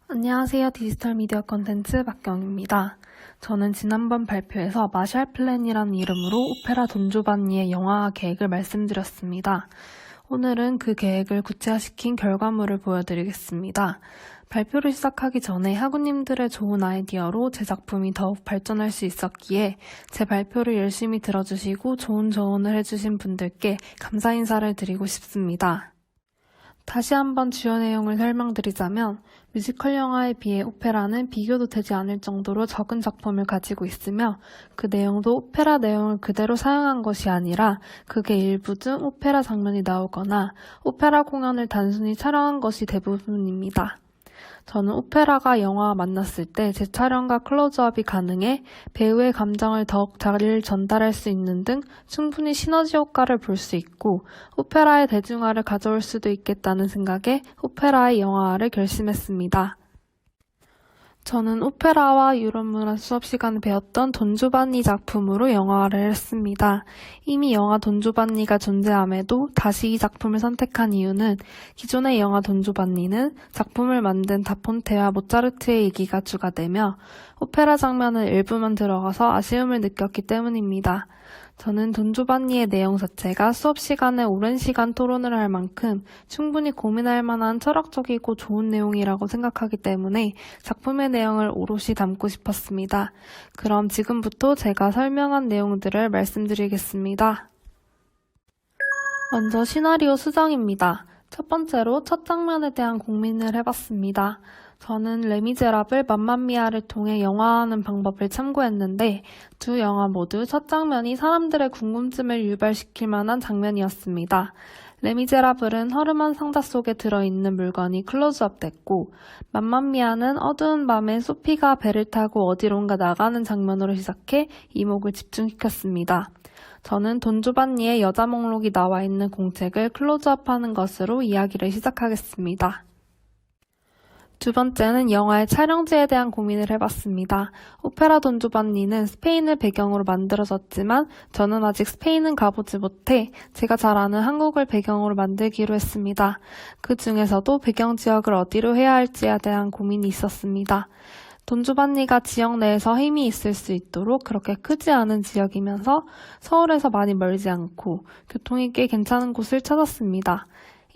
안녕하세요. 디지털 미디어 컨텐츠 박경입니다. 저는 지난번 발표에서 마샬 플랜이라는 이름으로 오페라 돈조반니의 영화화 계획을 말씀드렸습니다. 오늘은 그 계획을 구체화시킨 결과물을 보여드리겠습니다. 발표를 시작하기 전에 학우님들의 좋은 아이디어로 제 작품이 더욱 발전할 수 있었기에 제 발표를 열심히 들어주시고 좋은 조언을 해주신 분들께 감사 인사를 드리고 싶습니다. 다시 한번 주요 내용을 설명드리자면 뮤지컬 영화에 비해 오페라는 비교도 되지 않을 정도로 적은 작품을 가지고 있으며 그 내용도 오페라 내용을 그대로 사용한 것이 아니라 극의 일부 중 오페라 장면이 나오거나 오페라 공연을 단순히 촬영한 것이 대부분입니다. 저는 오페라가 영화와 만났을 때 재촬영과 클로즈업이 가능해 배우의 감정을 더욱 잘 전달할 수 있는 등 충분히 시너지 효과를 볼 수 있고 오페라의 대중화를 가져올 수도 있겠다는 생각에 오페라의 영화화를 결심했습니다. 저는 오페라와 유럽 문화 수업 시간에 배웠던 돈조반니 작품으로 영화화를 했습니다. 이미 영화 돈조반니가 존재함에도 다시 이 작품을 선택한 이유는 기존의 영화 돈조반니는 작품을 만든 다폰테와 모차르트의 얘기가 추가되며 오페라 장면은 일부만 들어가서 아쉬움을 느꼈기 때문입니다. 저는 돈조반니의 내용 자체가 수업 시간에 오랜 시간 토론을 할 만큼 충분히 고민할 만한 철학적이고 좋은 내용이라고 생각하기 때문에 작품의 내용을 오롯이 담고 싶었습니다. 그럼 지금부터 제가 설명한 내용들을 말씀드리겠습니다. 먼저 시나리오 수정입니다. 첫 번째로 첫 장면에 대한 고민을 해봤습니다. 저는 레미제라블 맘마미아를 통해 영화화하는 방법을 참고했는데 두 영화 모두 첫 장면이 사람들의 궁금증을 유발시킬 만한 장면이었습니다. 레미제라블은 허름한 상자 속에 들어있는 물건이 클로즈업 됐고 맘마미아는 어두운 밤에 소피가 배를 타고 어디론가 나가는 장면으로 시작해 이목을 집중시켰습니다. 저는 돈조반니의 여자 목록이 나와 있는 공책을 클로즈업하는 것으로 이야기를 시작하겠습니다. 두 번째는 영화의 촬영지에 대한 고민을 해봤습니다. 오페라 돈조반니는 스페인을 배경으로 만들어졌지만 저는 아직 스페인은 가보지 못해 제가 잘 아는 한국을 배경으로 만들기로 했습니다. 그 중에서도 배경 지역을 어디로 해야 할지에 대한 고민이 있었습니다. 돈조반니가 지역 내에서 힘이 있을 수 있도록 그렇게 크지 않은 지역이면서 서울에서 많이 멀지 않고 교통이 꽤 괜찮은 곳을 찾았습니다.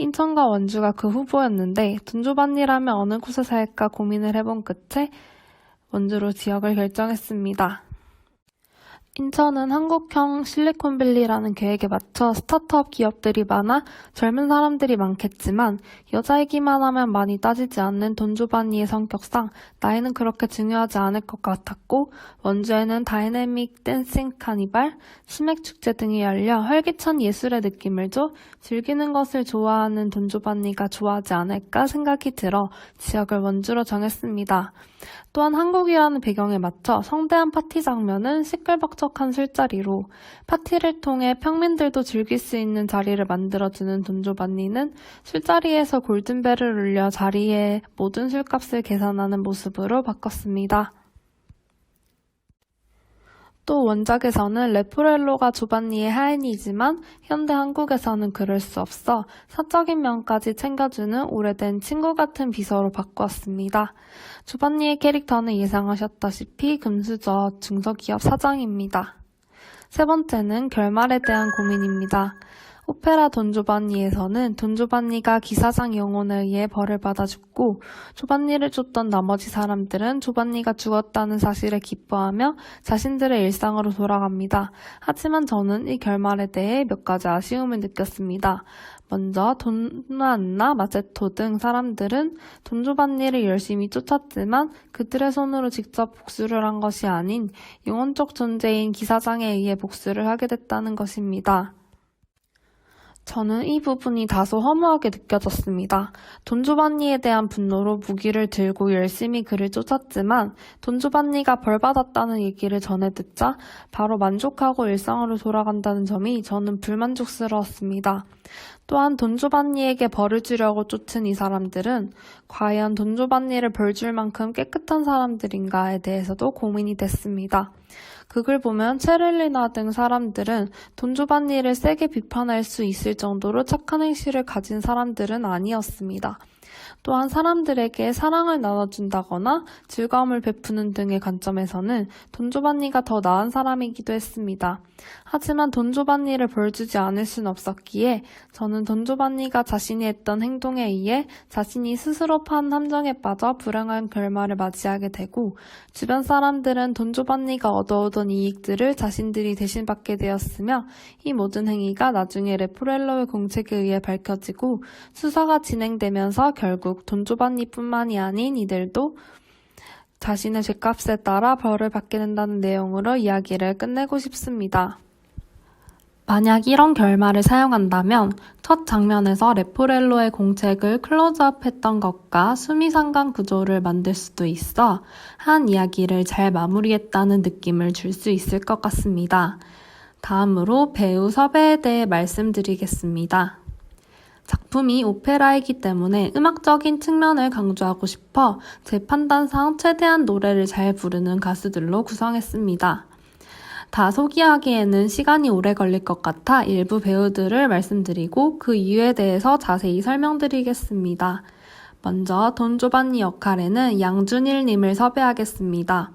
인천과 원주가 그 후보였는데 돈조반니라면 어느 곳에서 할까 고민을 해본 끝에 원주로 지역을 결정했습니다. 인천은 한국형 실리콘밸리라는 계획에 맞춰 스타트업 기업들이 많아 젊은 사람들이 많겠지만 여자이기만 하면 많이 따지지 않는 돈조반니의 성격상 나이는 그렇게 중요하지 않을 것 같았고 원주에는 다이내믹 댄싱 카니발, 치맥축제 등이 열려 활기찬 예술의 느낌을 줘 즐기는 것을 좋아하는 돈조반니가 좋아하지 않을까 생각이 들어 지역을 원주로 정했습니다. 또한 한국이라는 배경에 맞춰 성대한 파티 장면은 시끌벅적한 술자리로 파티를 통해 평민들도 즐길 수 있는 자리를 만들어주는 돈조반니는 술자리에서 골든벨을 울려 자리의 모든 술값을 계산하는 모습으로 바꿨습니다. 또 원작에서는 레포렐로가 조반니의 하인이지만 현대 한국에서는 그럴 수 없어 사적인 면까지 챙겨주는 오래된 친구 같은 비서로 바꾸었습니다. 조반니의 캐릭터는 예상하셨다시피 금수저 중소기업 사장입니다. 세 번째는 결말에 대한 고민입니다. 오페라 돈조반니에서는 돈조반니가 기사장 영혼에 의해 벌을 받아 죽고 조반니를 쫓던 나머지 사람들은 조반니가 죽었다는 사실에 기뻐하며 자신들의 일상으로 돌아갑니다. 하지만 저는 이 결말에 대해 몇 가지 아쉬움을 느꼈습니다. 먼저 돈나안나, 마제토 등 사람들은 돈조반니를 열심히 쫓았지만 그들의 손으로 직접 복수를 한 것이 아닌 영혼적 존재인 기사장에 의해 복수를 하게 됐다는 것입니다. 저는 이 부분이 다소 허무하게 느껴졌습니다. 돈조반니에 대한 분노로 무기를 들고 열심히 그를 쫓았지만 돈조반니가 벌받았다는 얘기를 전해 듣자 바로 만족하고 일상으로 돌아간다는 점이 저는 불만족스러웠습니다. 또한 돈조반니에게 벌을 주려고 쫓은 이 사람들은 과연 돈조반니를 벌 줄 만큼 깨끗한 사람들인가에 대해서도 고민이 됐습니다. 극을 보면 체를리나 등 사람들은 돈조반니를 세게 비판할 수 있을 정도로 착한 행실을 가진 사람들은 아니었습니다. 또한 사람들에게 사랑을 나눠준다거나 즐거움을 베푸는 등의 관점에서는 돈조반니가 더 나은 사람이기도 했습니다. 하지만 돈조반니를 벌주지 않을 순 없었기에 저는 돈조반니가 자신이 했던 행동에 의해 자신이 스스로 판 함정에 빠져 불행한 결말을 맞이하게 되고 주변 사람들은 돈조반니가 얻어오던 이익들을 자신들이 대신 받게 되었으며 이 모든 행위가 나중에 레포렐로의 공책에 의해 밝혀지고 수사가 진행되면서 결국 돈조반니뿐만이 아닌 이들도 자신의 죄값에 따라 벌을 받게 된다는 내용으로 이야기를 끝내고 싶습니다. 만약 이런 결말을 사용한다면 첫 장면에서 레포렐로의 공책을 클로즈업했던 것과 수미상관 구조를 만들 수도 있어 한 이야기를 잘 마무리했다는 느낌을 줄 수 있을 것 같습니다. 다음으로 배우 섭외에 대해 말씀드리겠습니다. 작품이 오페라이기 때문에 음악적인 측면을 강조하고 싶어 제 판단상 최대한 노래를 잘 부르는 가수들로 구성했습니다. 다 소개하기에는 시간이 오래 걸릴 것 같아 일부 배우들을 말씀드리고 그 이유에 대해서 자세히 설명드리겠습니다. 먼저 돈조반니 역할에는 양준일님을 섭외하겠습니다.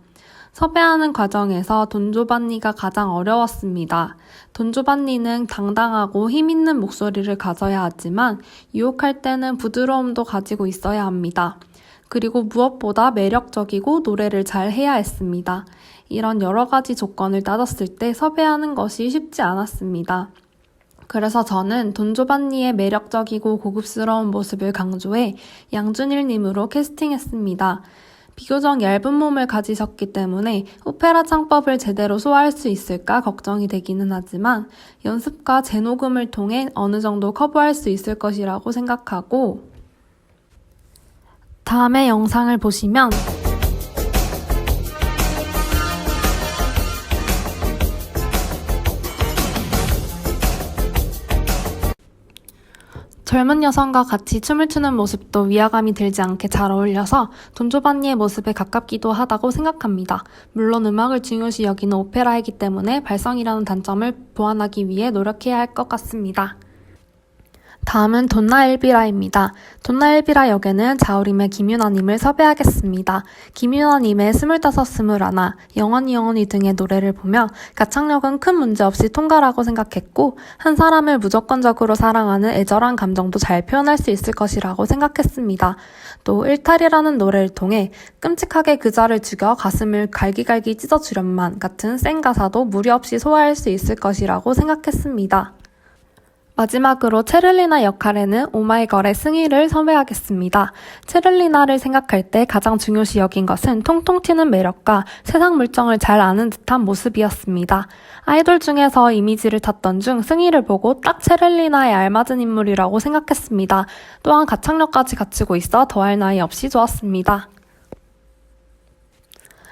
섭외하는 과정에서 돈조반니가 가장 어려웠습니다. 돈조반니는 당당하고 힘있는 목소리를 가져야 하지만 유혹할 때는 부드러움도 가지고 있어야 합니다. 그리고 무엇보다 매력적이고 노래를 잘 해야 했습니다. 이런 여러 가지 조건을 따졌을 때 섭외하는 것이 쉽지 않았습니다. 그래서 저는 돈조반니의 매력적이고 고급스러운 모습을 강조해 양준일님으로 캐스팅했습니다. 비교적 얇은 몸을 가지셨기 때문에 오페라 창법을 제대로 소화할 수 있을까 걱정이 되기는 하지만 연습과 재녹음을 통해 어느 정도 커버할 수 있을 것이라고 생각하고 다음의 영상을 보시면 젊은 여성과 같이 춤을 추는 모습도 위화감이 들지 않게 잘 어울려서 돈조반니의 모습에 가깝기도 하다고 생각합니다. 물론 음악을 중요시 여기는 오페라이기 때문에 발성이라는 단점을 보완하기 위해 노력해야 할 것 같습니다. 다음은 돈나 엘비라입니다. 돈나 엘비라 역에는 자우림의 김윤아님을 섭외하겠습니다. 김윤아님의 25, 21, 영원히 등의 노래를 보며 가창력은 큰 문제 없이 통과라고 생각했고 한 사람을 무조건적으로 사랑하는 애절한 감정도 잘 표현할 수 있을 것이라고 생각했습니다. 또 일탈이라는 노래를 통해 끔찍하게 그자를 죽여 가슴을 갈기갈기 찢어주련만 같은 센 가사도 무리 없이 소화할 수 있을 것이라고 생각했습니다. 마지막으로 체를리나 역할에는 오마이걸의 승희를 섭외하겠습니다. 체를리나를 생각할 때 가장 중요시 여긴 것은 통통 튀는 매력과 세상 물정을 잘 아는 듯한 모습이었습니다. 아이돌 중에서 이미지를 탔던 중 승희를 보고 딱 체를리나에 알맞은 인물이라고 생각했습니다. 또한 가창력까지 갖추고 있어 더할 나위 없이 좋았습니다.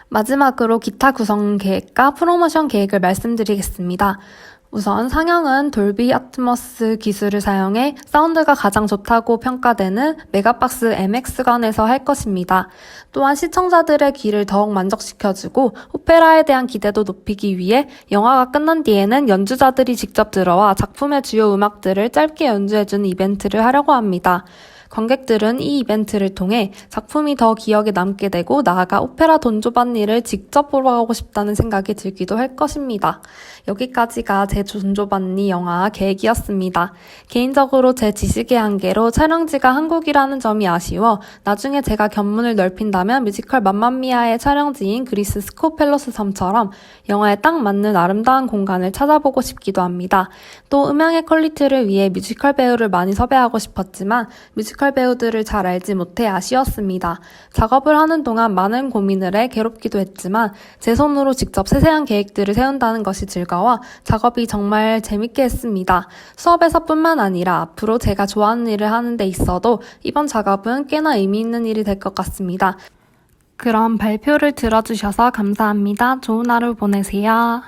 마지막으로 기타 구성 계획과 프로모션 계획을 말씀드리겠습니다. 우선 상영은 돌비 아트머스 기술을 사용해 사운드가 가장 좋다고 평가되는 메가박스 MX관에서 할 것입니다. 또한 시청자들의 귀를 더욱 만족시켜주고 오페라에 대한 기대도 높이기 위해 영화가 끝난 뒤에는 연주자들이 직접 들어와 작품의 주요 음악들을 짧게 연주해주는 이벤트를 하려고 합니다. 관객들은 이 이벤트를 통해 작품이 더 기억에 남게 되고 나아가 오페라 돈조반니를 직접 보러 가고 싶다는 생각이 들기도 할 것입니다. 여기까지가 제 돈조반니 영화 계획이었습니다. 개인적으로 제 지식의 한계로 촬영지가 한국이라는 점이 아쉬워 나중에 제가 견문을 넓힌다면 뮤지컬 맘마미아의 촬영지인 그리스 스코펠로스 섬처럼 영화에 딱 맞는 아름다운 공간을 찾아보고 싶기도 합니다. 또 음향의 퀄리티를 위해 뮤지컬 배우를 많이 섭외하고 싶었지만 뮤지컬 배우들을 잘 알지 못해 아쉬웠습니다. 작업을 하는 동안 많은 고민을 해 괴롭기도 했지만 제 손으로 직접 세세한 계획들을 세운다는 것이 즐거워 작업이 정말 재밌게 했습니다. 수업에서뿐만 아니라 앞으로 제가 좋아하는 일을 하는 데 있어도 이번 작업은 꽤나 의미 있는 일이 될 것 같습니다. 그럼 발표를 들어주셔서 감사합니다. 좋은 하루 보내세요.